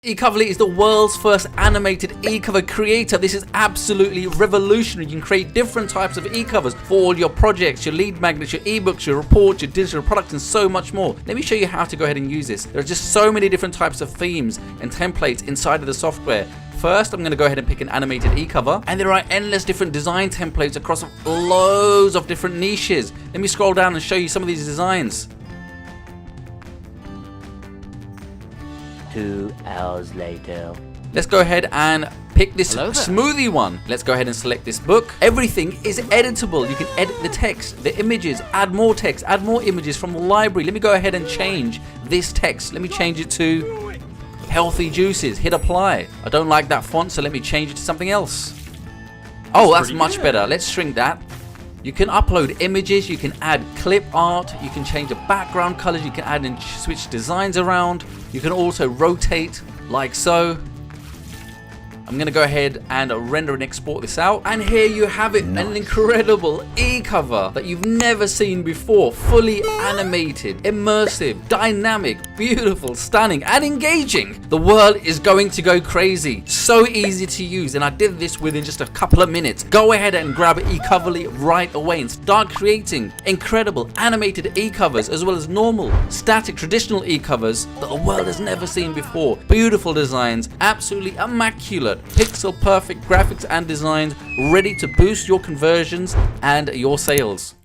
Ecoverly is the world's first animated e-cover creator. This is absolutely revolutionary. You can create different types of e-covers for all your projects, your lead magnets, your ebooks, your reports, your digital products, and so much more. Let me show you how to go ahead and use this. There are just so many different types of themes and templates inside of the software. First, I'm going to go ahead and pick an animated e-cover, and there are endless different design templates across loads of different niches. Let me scroll down and show you some of these designs. 2 hours later. Let's go ahead and pick this smoothie one. Let's go ahead and select this book. Everything is editable. You can edit the text, the images, add more text, add more images from the library. Let me go ahead and change this text. Let me change it to healthy juices. Hit apply. I don't like that font, so let me change it to something else. Oh, that's much better. Let's shrink that. You can upload images, you can add clip art, you can change the background colors, you can add and switch designs around. You can also rotate like so. I'm going to go ahead and render and export this out. And here you have it, an incredible e-cover that you've never seen before. Fully animated, immersive, dynamic, beautiful, stunning, and engaging. The world is going to go crazy. So easy to use, and I did this within just a couple of minutes. Go ahead and grab Ecoverly right away and start creating incredible animated e-covers, as well as normal, static, traditional e-covers that the world has never seen before. Beautiful designs, absolutely immaculate. Pixel perfect graphics and designs ready to boost your conversions and your sales.